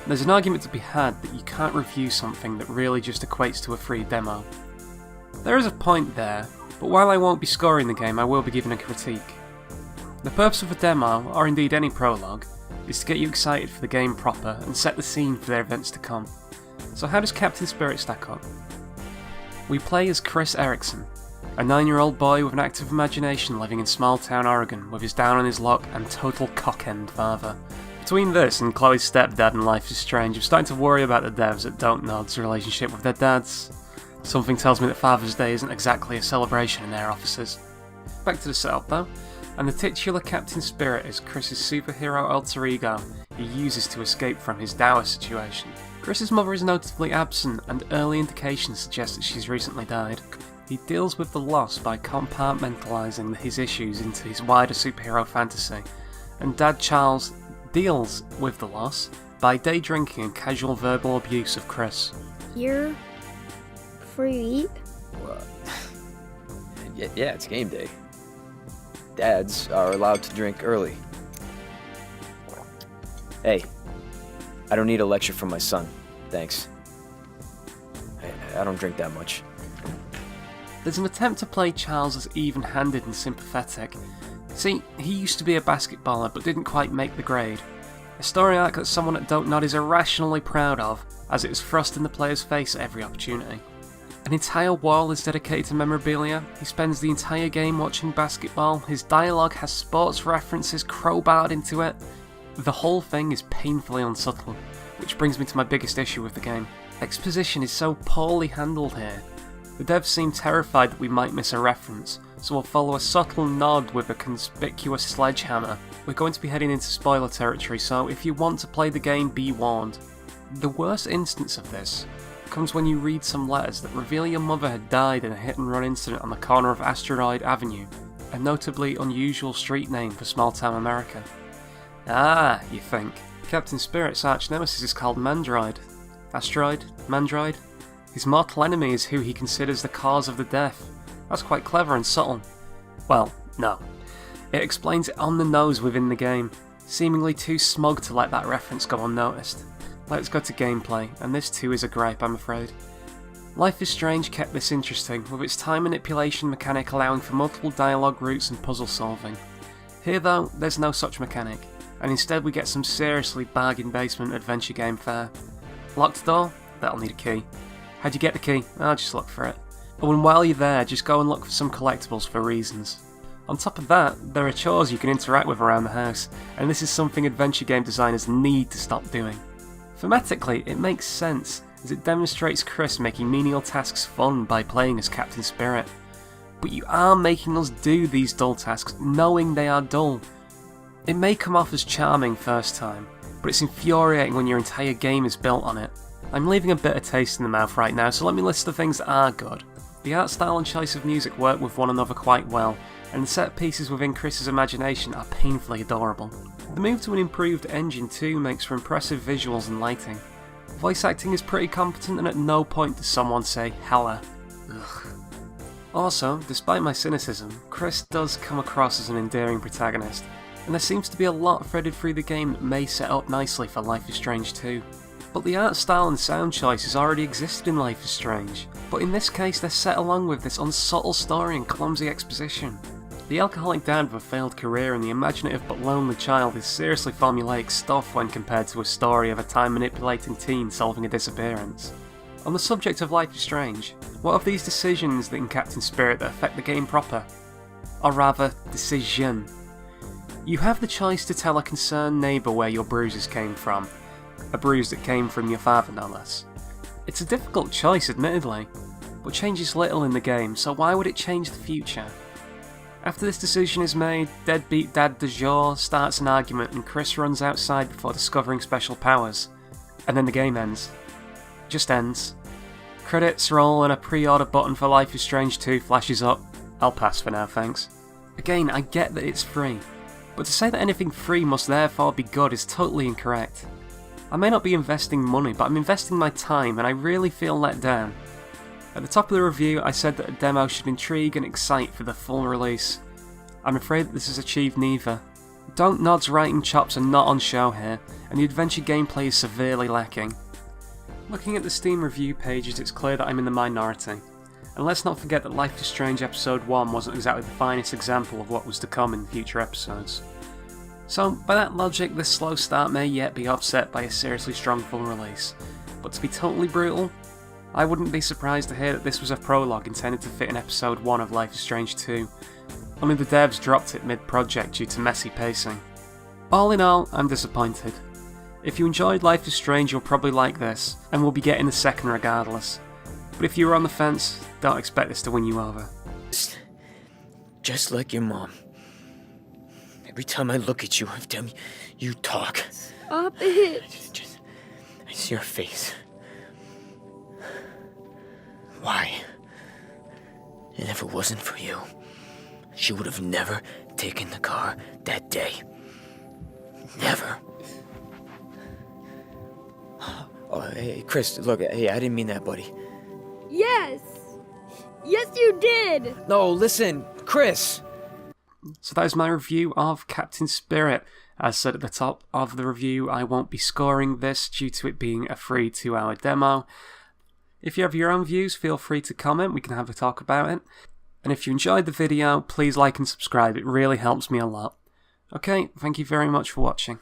There's an argument to be had that you can't review something that really just equates to a free demo. There is a point there, but while I won't be scoring the game, I will be giving a critique. The purpose of a demo, or indeed any prologue, is to get you excited for the game proper and set the scene for their events to come. So how does Captain Spirit stack up? We play as Chris Erickson, a 9-year-old boy with an active imagination living in small-town Oregon with his down on his luck and total cock-end father. Between this and Chloe's stepdad in Life is Strange, I'm starting to worry about the devs at Don't Nod's relationship with their dads. Something tells me that Father's Day isn't exactly a celebration in their offices. Back to the setup though, and the titular Captain Spirit is Chris's superhero alter ego he uses to escape from his dour situation. Chris's mother is notably absent, and early indications suggest that she's recently died. He deals with the loss by compartmentalising his issues into his wider superhero fantasy, and Dad Charles deals with the loss by day drinking and casual verbal abuse of Chris. You're free? Well, yeah, it's game day. Dads are allowed to drink early. Hey, I don't need a lecture from my son, thanks. I don't drink that much. There's an attempt to play Charles as even-handed and sympathetic. See, he used to be a basketballer but didn't quite make the grade. A story arc that someone at Don't Nod is irrationally proud of, as it is thrust in the player's face at every opportunity. An entire wall is dedicated to memorabilia, he spends the entire game watching basketball, his dialogue has sports references crowbarred into it. The whole thing is painfully unsubtle, which brings me to my biggest issue with the game. Exposition is so poorly handled here. The devs seem terrified that we might miss a reference, so we'll follow a subtle nod with a conspicuous sledgehammer. We're going to be heading into spoiler territory, so if you want to play the game, be warned. The worst instance of this comes when you read some letters that reveal your mother had died in a hit-and-run incident on the corner of Asteroid Avenue, a notably unusual street name for small-town America. Ah, you think. Captain Spirit's arch-nemesis is called Mandroid. Asteroid? Mandroid? His mortal enemy is who he considers the cause of the death. That's quite clever and subtle. Well, no. It explains it on the nose within the game, seemingly too smug to let that reference go unnoticed. Let's go to gameplay, and this too is a gripe, I'm afraid. Life is Strange kept this interesting, with its time manipulation mechanic allowing for multiple dialogue routes and puzzle solving. Here though, there's no such mechanic, and instead we get some seriously bargain basement adventure game fare. Locked door? That'll need a key. How'd you get the key? I'll just look for it. Oh, and while you're there, just go and look for some collectibles for reasons. On top of that, there are chores you can interact with around the house, and this is something adventure game designers need to stop doing. Thematically, it makes sense, as it demonstrates Chris making menial tasks fun by playing as Captain Spirit. But you are making us do these dull tasks, knowing they are dull. It may come off as charming first time, but it's infuriating when your entire game is built on it. I'm leaving a bitter taste in the mouth right now, so let me list the things that are good. The art style and choice of music work with one another quite well, and the set pieces within Chris's imagination are painfully adorable. The move to an improved engine too makes for impressive visuals and lighting. Voice acting is pretty competent, and at no point does someone say hella. Ugh. Also, despite my cynicism, Chris does come across as an endearing protagonist, and there seems to be a lot threaded through the game that may set up nicely for Life is Strange 2. But the art style and sound choices already existed in Life is Strange, but in this case they're set along with this unsubtle story and clumsy exposition. The alcoholic dad with a failed career and the imaginative but lonely child is seriously formulaic stuff when compared to a story of a time-manipulating teen solving a disappearance. On the subject of Life is Strange, what of these decisions in Captain Spirit that affect the game proper? Or rather, decision. You have the choice to tell a concerned neighbour where your bruises came from. A bruise that came from your father, no less. It's a difficult choice, admittedly, but changes little in the game, so why would it change the future? After this decision is made, deadbeat dad de jour starts an argument and Chris runs outside before discovering special powers. And then the game ends. Just ends. Credits roll and a pre-order button for Life is Strange 2 flashes up. I'll pass for now, thanks. Again, I get that it's free, but to say that anything free must therefore be good is totally incorrect. I may not be investing money, but I'm investing my time, and I really feel let down. At the top of the review, I said that a demo should intrigue and excite for the full release. I'm afraid that this has achieved neither. Don't Nod's writing chops are not on show here, and the adventure gameplay is severely lacking. Looking at the Steam review pages, it's clear that I'm in the minority. And let's not forget that Life is Strange Episode 1 wasn't exactly the finest example of what was to come in future episodes. So, by that logic, this slow start may yet be offset by a seriously strong full release. But to be totally brutal, I wouldn't be surprised to hear that this was a prologue intended to fit in Episode 1 of Life is Strange 2, only the devs dropped it mid-project due to messy pacing. All in all, I'm disappointed. If you enjoyed Life is Strange, you'll probably like this, and we'll be getting the second regardless. But if you were on the fence, don't expect this to win you over. Just like your mom. Every time I look at you, every time you talk, Stop it. I see her face. Why? And if it wasn't for you, she would have never taken the car that day. Never. Oh, hey, Chris, look, hey, I didn't mean that, buddy. Yes. Yes, you did. No, listen, Chris. So that is my review of Captain Spirit. As said at the top of the review, I won't be scoring this due to it being a free 2-hour demo. If you have your own views, feel free to comment, we can have a talk about it. And if you enjoyed the video, please like and subscribe, it really helps me a lot. Okay, thank you very much for watching.